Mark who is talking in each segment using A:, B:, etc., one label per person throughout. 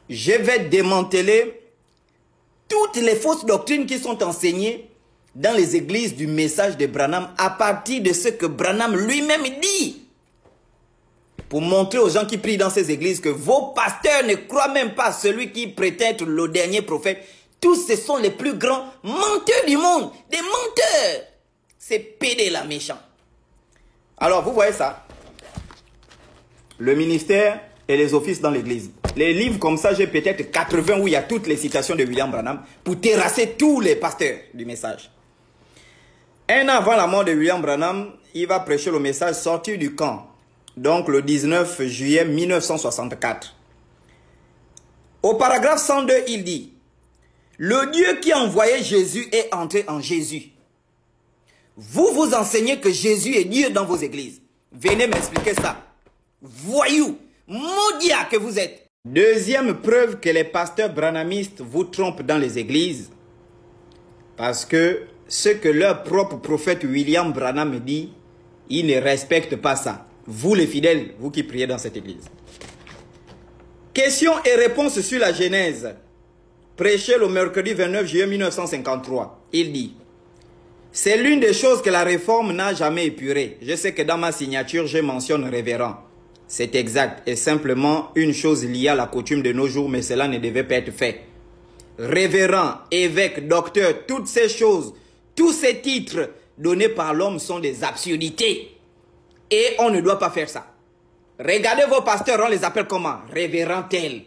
A: je vais démanteler toutes les fausses doctrines qui sont enseignées dans les églises du message de Branham à partir de ce que Branham lui-même dit. Pour montrer aux gens qui prient dans ces églises que vos pasteurs ne croient même pas celui qui prétend être le dernier prophète. Tous ce sont les plus grands menteurs du monde. Des menteurs. C'est pédé là, méchant. Alors, vous voyez ça. Le ministère et les offices dans l'église. Les livres comme ça, j'ai peut-être 80 où il y a toutes les citations de William Branham pour terrasser tous les pasteurs du message. Un an avant la mort de William Branham, il va prêcher le message sorti du camp. Donc le 19 juillet 1964. Au paragraphe 102, il dit: le Dieu qui a envoyé Jésus est entré en Jésus. Vous vous enseignez que Jésus est Dieu dans vos églises. Venez m'expliquer ça. Voyous, maudits que vous êtes. Deuxième preuve que les pasteurs branhamistes vous trompent dans les églises. Parce que ce que leur propre prophète William Branham dit, ils ne respectent pas ça. Vous les fidèles, vous qui priez dans cette église. Questions et réponses sur la Genèse. Prêché le mercredi 29 juillet 1953. Il dit: c'est l'une des choses que la réforme n'a jamais épurée. Je sais que dans ma signature, je mentionne révérend. C'est exact et simplement une chose liée à la coutume de nos jours, mais cela ne devait pas être fait. Révérend, évêque, docteur, toutes ces choses, tous ces titres donnés par l'homme sont des absurdités. Et on ne doit pas faire ça. Regardez vos pasteurs, on les appelle comment? Révérend tel,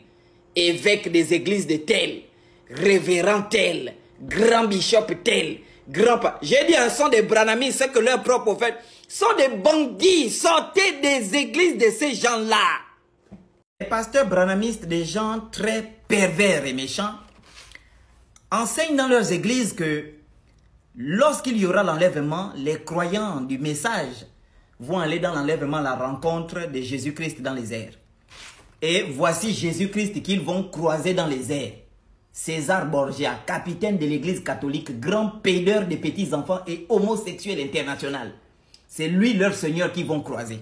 A: évêque des églises de tel, révérend tel, grand bishop tel, grand... J'ai dit, ce sont des branhamistes, c'est que leurs propres prophètes sont des bandits. Sortez des églises de ces gens-là. Les pasteurs branhamistes, des gens très pervers et méchants, enseignent dans leurs églises que lorsqu'il y aura l'enlèvement, les croyants du message vont aller dans l'enlèvement à la rencontre de Jésus-Christ dans les airs. Et voici Jésus-Christ qu'ils vont croiser dans les airs. César Borgia, capitaine de l'église catholique, grand pédeur de petits-enfants et homosexuel international. C'est lui leur Seigneur qu'ils vont croiser.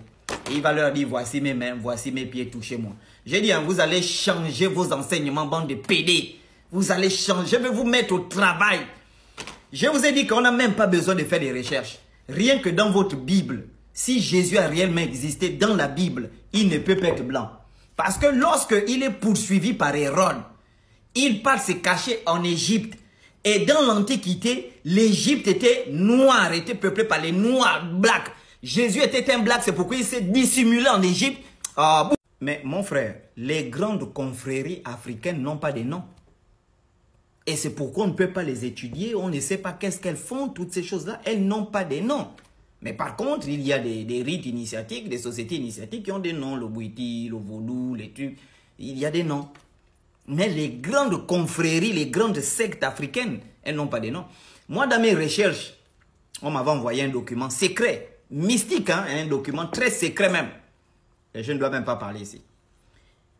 A: Et il va leur dire, voici mes mains, voici mes pieds, touchez-moi. J'ai dit, vous allez changer vos enseignements, bande de pédés. Vous allez changer, je vais vous mettre au travail. Je vous ai dit qu'on n'a même pas besoin de faire des recherches. Rien que dans votre Bible, si Jésus a réellement existé dans la Bible, il ne peut pas être blanc. Parce que lorsqu'il est poursuivi par Hérode, il part se cacher en Égypte. Et dans l'Antiquité, l'Égypte était noire, était peuplée par les noirs, blacks. Jésus était un black, c'est pourquoi il s'est dissimulé en Égypte. Mais mon frère, les grandes confréries africaines n'ont pas de nom. Et c'est pourquoi on ne peut pas les étudier, on ne sait pas qu'est-ce qu'elles font, toutes ces choses-là, elles n'ont pas de noms. Mais par contre, il y a des rites initiatiques, des sociétés initiatiques qui ont des noms, le Bouiti, le Vaudou, les trucs, il y a des noms. Mais les grandes confréries, les grandes sectes africaines, elles n'ont pas de noms. Moi, dans mes recherches, on m'avait envoyé un document secret, mystique, hein, un document très secret même. Et je ne dois même pas parler ici.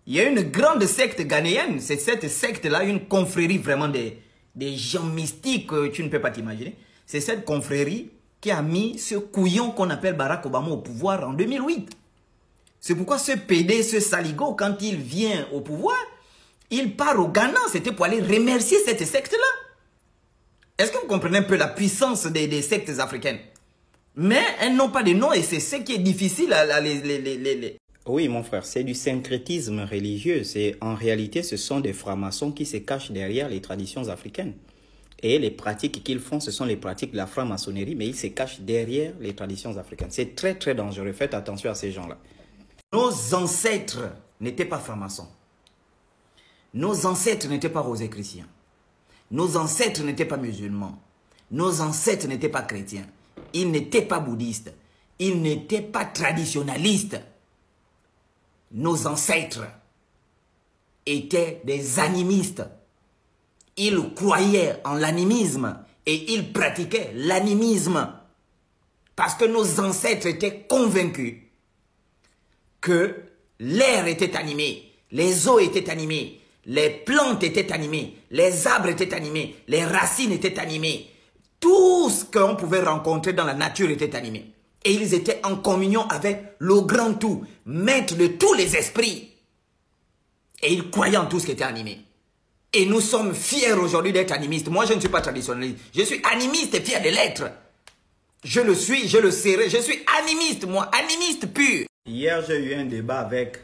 A: Il y a une grande secte ghanéenne, c'est cette secte-là, une confrérie vraiment des gens mystiques, tu ne peux pas t'imaginer. C'est cette confrérie qui a mis ce couillon qu'on appelle Barack Obama au pouvoir en 2008. C'est pourquoi ce PD, ce saligo, quand il vient au pouvoir, il part au Ghana, c'était pour aller remercier cette secte-là. Est-ce que vous comprenez un peu la puissance des sectes africaines? Mais elles n'ont pas de nom et c'est ce qui est difficile à les... Oui, mon frère, c'est du syncrétisme religieux. En réalité, ce sont des francs-maçons qui se cachent derrière les traditions africaines. Et les pratiques qu'ils font, ce sont les pratiques de la franc-maçonnerie, mais ils se cachent derrière les traditions africaines. C'est très, très dangereux. Faites attention à ces gens-là. Nos ancêtres n'étaient pas francs-maçons. Nos ancêtres n'étaient pas rosicruciens. Nos ancêtres n'étaient pas musulmans. Nos ancêtres n'étaient pas chrétiens. Ils n'étaient pas bouddhistes. Ils n'étaient pas traditionnalistes. Nos ancêtres étaient des animistes. Ils croyaient en l'animisme et ils pratiquaient l'animisme. Parce que nos ancêtres étaient convaincus que l'air était animé, les eaux étaient animées, les plantes étaient animées, les arbres étaient animés, les racines étaient animées. Tout ce qu'on pouvait rencontrer dans la nature était animé. Et ils étaient en communion avec le grand tout, maître de tous les esprits. Et ils croyaient en tout ce qui était animé. Et nous sommes fiers aujourd'hui d'être animistes. Moi, je ne suis pas traditionnaliste. Je suis animiste et fier de l'être. Je le suis, je le serai. Je suis animiste, moi. Animiste pur.
B: Hier, j'ai eu un débat avec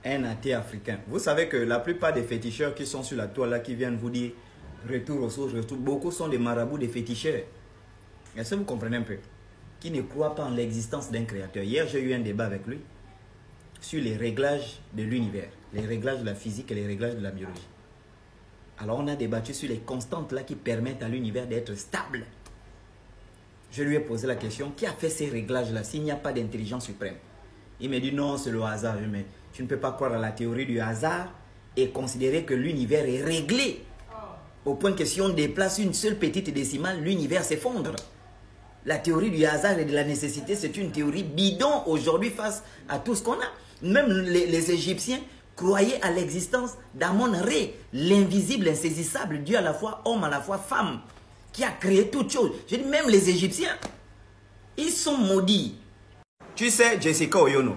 B: un athée africain. Vous savez que la plupart des féticheurs qui sont sur la toile là, qui viennent vous dire retour aux sources, retour, beaucoup sont des marabouts, des féticheurs. Est-ce que vous comprenez un peu? Qui ne croient pas en l'existence d'un créateur. Hier, j'ai eu un débat avec lui sur les réglages de l'univers, les réglages de la physique et les réglages de la biologie. Alors, on a débattu sur les constantes là qui permettent à l'univers d'être stable. Je lui ai posé la question, qui a fait ces réglages là s'il n'y a pas d'intelligence suprême? Il m'a dit non, c'est le hasard. Mais tu ne peux pas croire à la théorie du hasard et considérer que l'univers est réglé. Au point que si on déplace une seule petite décimale, l'univers s'effondre. La théorie du hasard et de la nécessité, c'est une théorie bidon aujourd'hui face à tout ce qu'on a. Même les Égyptiens croyaient à l'existence d'Amon-Ré, l'invisible, insaisissable, Dieu à la fois homme, à la fois femme, qui a créé toutes choses. Je dis même les Égyptiens, ils sont maudits.
A: Tu sais, Jessica Oyono,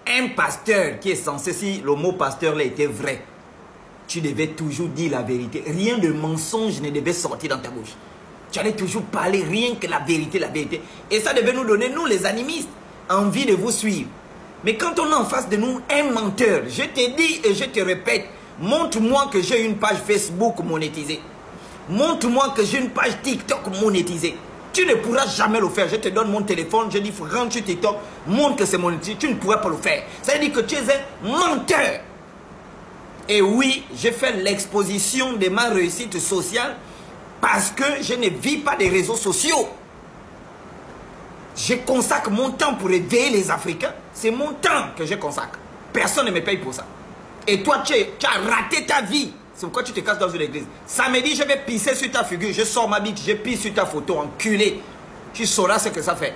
A: un pasteur qui est censé, si le mot pasteur là était vrai, tu devais toujours dire la vérité. Rien de mensonge ne devait sortir dans ta bouche. Tu allais toujours parler rien que la vérité, la vérité. Et ça devait nous donner, nous les animistes, envie de vous suivre. Mais quand on a en face de nous un menteur, je te dis et je te répète, montre-moi que j'ai une page Facebook monétisée. Montre-moi que j'ai une page TikTok monétisée. Tu ne pourras jamais le faire. Je te donne mon téléphone, je dis, rentre sur TikTok, montre que c'est monétisé. Tu ne pourras pas le faire. Ça veut dire que tu es un menteur. Et oui, j'ai fait l'exposition de ma réussite sociale parce que je ne vis pas des réseaux sociaux. Je consacre mon temps pour éveiller les Africains. C'est mon temps que je consacre. Personne ne me paye pour ça. Et toi, tu as raté ta vie. C'est pourquoi tu te casses dans une église. Samedi, je vais pisser sur ta figure. Je sors ma bite, je pisse sur ta photo, enculé. Tu sauras ce que ça fait.